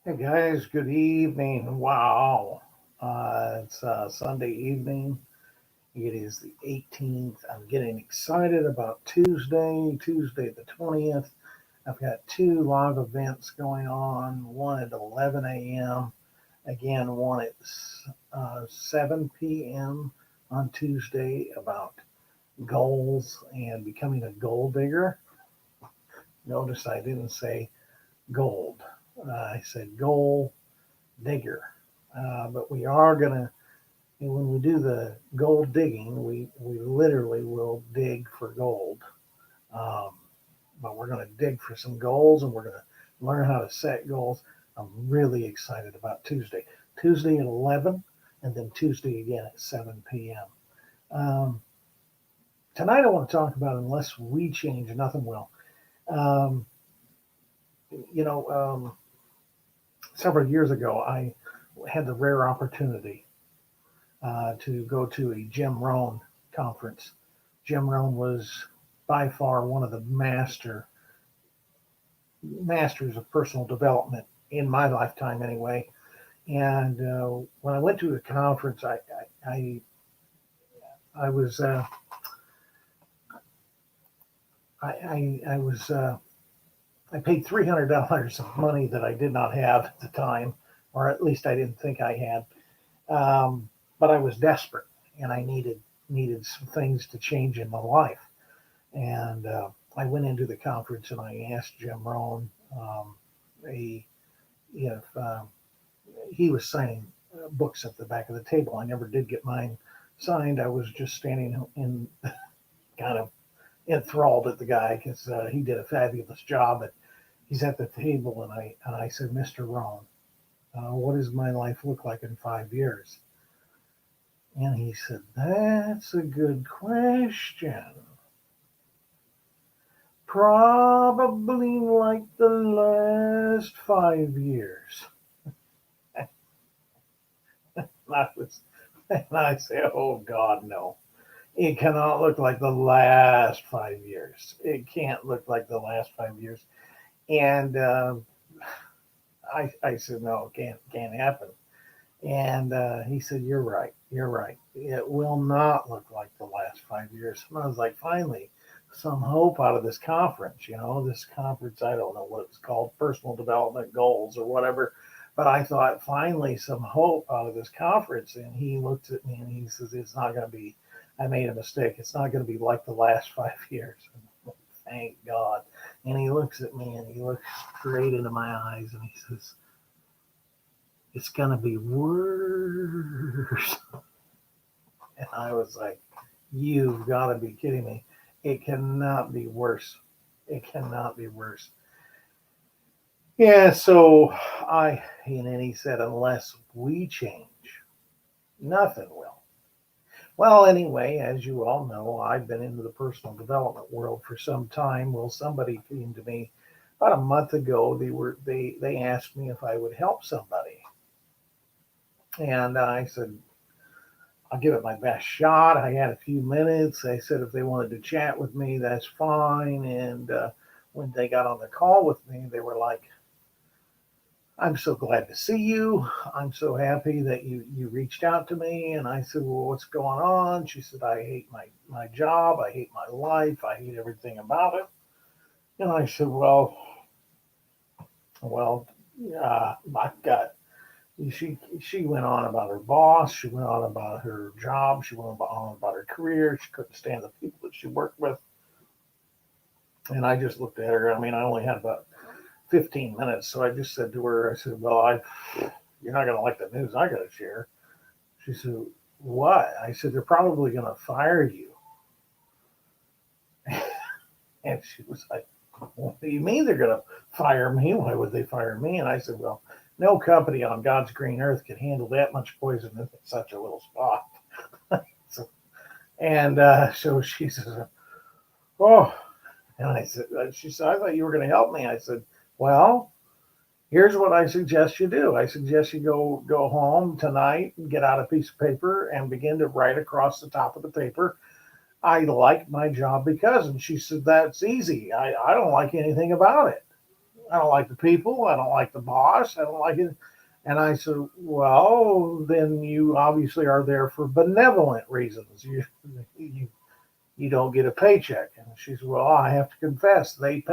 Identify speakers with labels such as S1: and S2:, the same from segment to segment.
S1: Hey guys, good evening. Wow. It's Sunday evening. It is the 18th. I'm getting excited about Tuesday the 20th. I've got two live events going on, one at 11 a.m., again, one at 7 p.m. on Tuesday about goals and becoming a gold digger. Notice I didn't say gold, I said goal digger. But we are going to, when we do the gold digging, we literally will dig for gold. Um, but we're going to dig for some goals and we're going to learn how to set goals. I'm really excited about Tuesday. Tuesday at 11 and then Tuesday again at 7 p.m. Tonight I want to talk about unless we change, nothing will. Um, you know, Several years ago, I had the rare opportunity to go to a Jim Rohn conference. Jim Rohn was by far one of the masters of personal development in my lifetime, anyway. And when I went to the conference, I, I was I was I paid $300 of money that I did not have at the time, or at least I didn't think I had. But I was desperate, and I needed some things to change in my life. And I went into the conference and I asked Jim Rohn a, if he was signing books at the back of the table. I never did get mine signed. I was just standing in kind of enthralled at the guy because he did a fabulous job. But he's at the table, and I said, Mr. Rohn, what does my life look like in 5 years? And he said, that's a good question. Probably like the last 5 years. I was, and I say, oh God, no. It cannot look like the last 5 years. It can't look like the last 5 years. And I said, no, can't happen. And he said, you're right. You're right. It will not look like the last 5 years. And I was like, finally, some hope out of this conference. This conference, I don't know what it's called, personal development goals or whatever. But I thought, finally, some hope out of this conference. And he looked at me and he says, it's not going to be, I made a mistake. It's not going to be like the last 5 years. And thank God. And he looks at me and he looks straight into my eyes and he says, it's going to be worse. And I was like, you've got to be kidding me. It cannot be worse. It cannot be worse. Yeah, so and then he said, unless we change, nothing will. Well, anyway, as you all know, I've been into the personal development world for some time. Well, somebody came to me about a month ago. They asked me if I would help somebody. And I said, I'll give it my best shot. I had a few minutes. They said if they wanted to chat with me, that's fine. And when they got on the call with me, they were like, I'm so glad to see you. I'm so happy that you reached out to me. And I said, well, what's going on? She said, I hate my job. I hate my life. I hate everything about it. And I said, well, I've got she went on about her boss. She went on about her job. She went on about her career. She couldn't stand the people that she worked with. And I just looked at her. I mean, I only had about 15 minutes, so I just said to her, I said, "Well, you're not going to like the news I got to share." She said, "What?" I said, "They're probably going to fire you." And she was like, "What do you mean they're going to fire me? Why would they fire me?" And I said, "Well, no company on God's green earth can handle that much poison in such a little spot." So, and so she says, "Oh," and I said, "She said, I thought you were going to help me." I said, "Well, here's what I suggest you do. I suggest you go home tonight and get out a piece of paper and begin to write across the top of the paper, I like my job because." And she said, "That's easy. I don't like anything about it." I don't like the people. I don't like the boss. I don't like it. And I said, well, then you obviously are there for benevolent reasons. You, you don't get a paycheck. And she said, well, I have to confess, they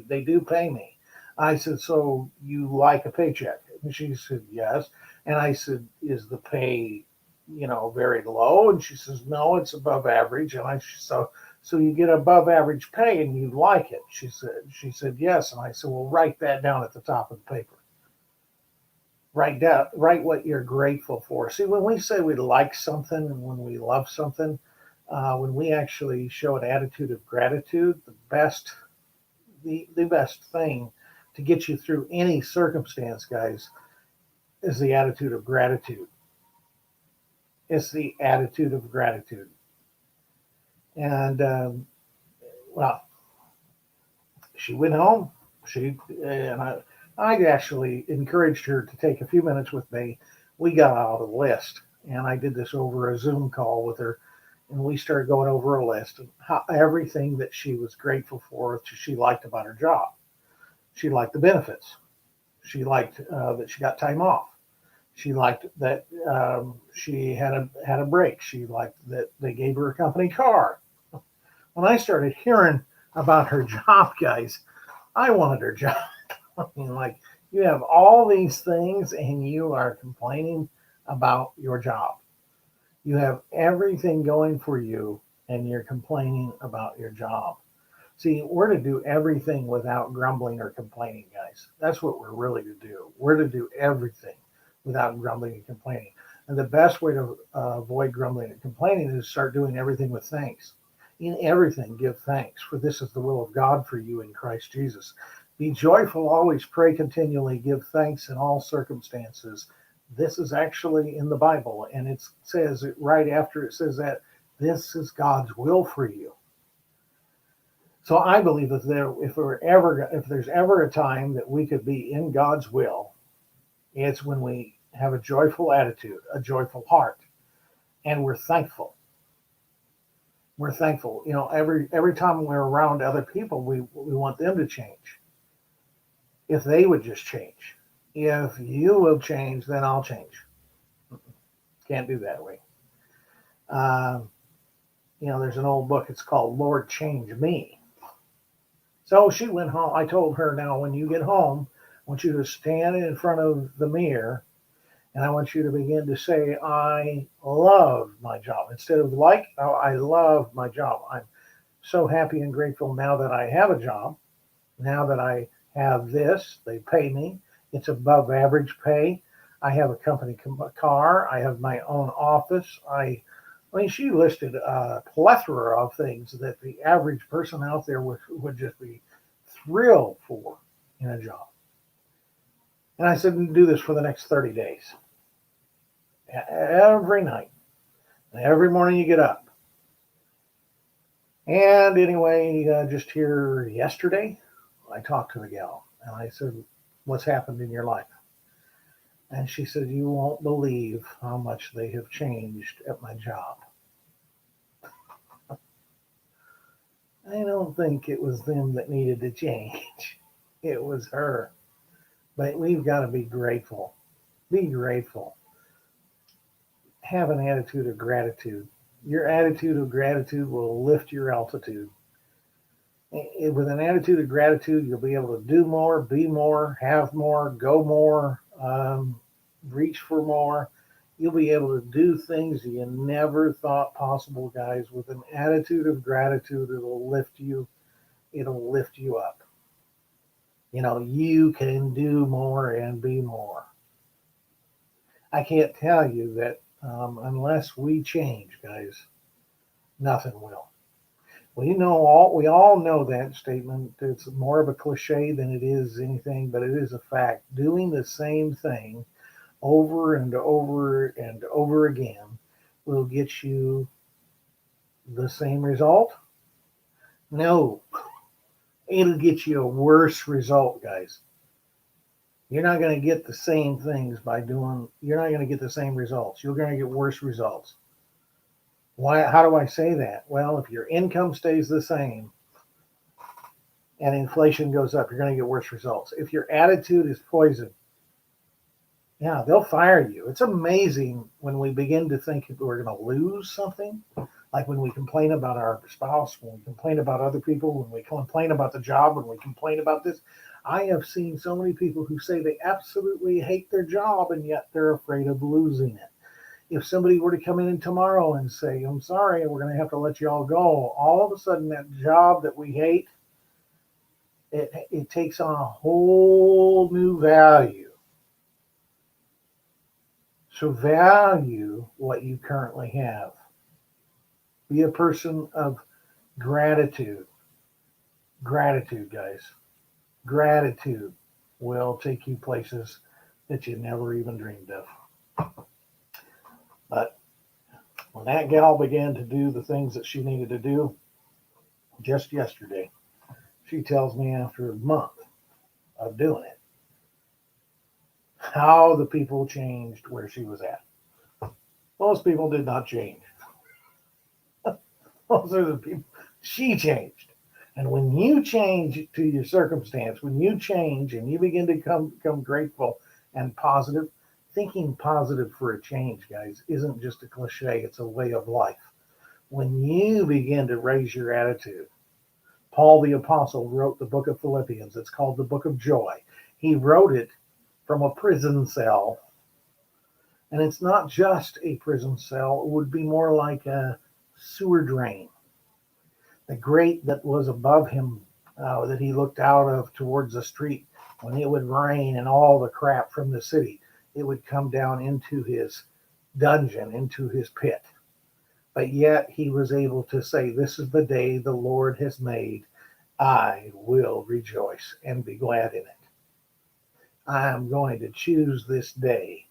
S1: do pay me. I said, so you like a paycheck? And she said, yes. And I said, is the pay, very low? And she says, no, it's above average. And so you get above average pay and you like it. She said, yes. And I said, well, write that down at the top of the paper. Write what you're grateful for. See, when we say we like something and when we love something, when we actually show an attitude of gratitude, the best thing to get you through any circumstance, guys, is the attitude of gratitude. It's the attitude of gratitude. And well, she went home. I actually encouraged her to take a few minutes with me. We got out a list, and I did this over a Zoom call with her, and we started going over a list of everything that she was grateful for, she liked about her job. She liked the benefits. She liked that she got time off. She liked that she had a break. She liked that they gave her a company car. When I started hearing about her job, guys, I wanted her job. I mean, like, you have all these things and you are complaining about your job. You have everything going for you and you're complaining about your job. See, we're to do everything without grumbling or complaining, guys. That's what we're really to do. We're to do everything without grumbling and complaining. And the best way to avoid grumbling and complaining is start doing everything with thanks. In everything, give thanks, for this is the will of God for you in Christ Jesus. Be joyful, always pray continually, give thanks in all circumstances. This is actually in the Bible, and it says it right after it says that this is God's will for you. So I believe that if there's ever a time that we could be in God's will, it's when we have a joyful attitude, a joyful heart, and we're thankful. We're thankful. Every time we're around other people, we want them to change. If they would just change. If you will change, then I'll change. Can't do that way. There's an old book. It's called Lord Change Me. So she went home. I told her, now when you get home, I want you to stand in front of the mirror and I want you to begin to say, I love my job. Instead of like, oh, I love my job. I'm so happy and grateful now that I have a job. Now that I have this, they pay me. It's above average pay. I have a company car. I have my own office. I mean, she listed a plethora of things that the average person out there would just be thrilled for in a job. And I said, do this for the next 30 days. Every night. Every morning you get up. And anyway, just here yesterday, I talked to the gal and I said, what's happened in your life? And she said, you won't believe how much they have changed at my job. I don't think it was them that needed to change. It was her. But we've got to be grateful. Be grateful. Have an attitude of gratitude. Your attitude of gratitude will lift your altitude. With an attitude of gratitude, you'll be able to do more, be more, have more, go more, reach for more. You'll be able to do things you never thought possible, guys. With an attitude of gratitude, it'll lift you. It'll lift you up. You can do more and be more. I can't tell you that unless we change, guys, nothing will. We all know that statement. It's more of a cliche than it is anything, but it is a fact. Doing the same thing over and over and over again will get you the same result? No. It'll get you a worse result, guys. You're not going to get the same things you're not going to get the same results. You're going to get worse results. Why? How do I say that? Well, if your income stays the same, and inflation goes up, you're going to get worse results. If your attitude is poison, yeah, they'll fire you. It's amazing when we begin to think we're going to lose something, like when we complain about our spouse, when we complain about other people, when we complain about the job, when we complain about this. I have seen so many people who say they absolutely hate their job and yet they're afraid of losing it. If somebody were to come in tomorrow and say, I'm sorry, we're going to have to let you all go, all of a sudden that job that we hate, it takes on a whole new value. So value what you currently have. Be a person of gratitude. Gratitude, guys. Gratitude will take you places that you never even dreamed of. But when that gal began to do the things that she needed to do just yesterday, she tells me after a month of doing it, how the people changed where she was at. Most people did not change. Those are the people. She changed. And when you change to your circumstance, when you change and you begin to become grateful and positive, thinking positive for a change, guys, isn't just a cliche, it's a way of life. When you begin to raise your attitude, Paul the Apostle wrote the book of Philippians. It's called the book of joy. He wrote it from a prison cell. And it's not just a prison cell, it would be more like a sewer drain. The grate that was above him, that he looked out of towards the street, when it would rain and all the crap from the city, it would come down into his dungeon, into his pit. But yet he was able to say, this is the day the Lord has made. I will rejoice and be glad in it. I am going to choose this day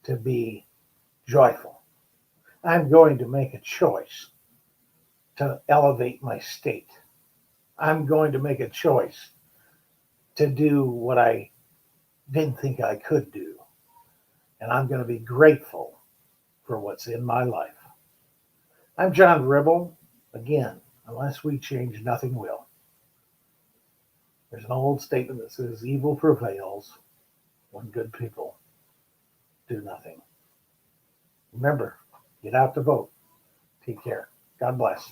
S1: to be joyful. I'm going to make a choice to elevate my state. I'm going to make a choice to do what I didn't think I could do. And I'm going to be grateful for what's in my life. I'm John Ribble. Again, unless we change, nothing will. There's an old statement that says evil prevails when good people do nothing. Remember, get out to vote. Take care. God bless.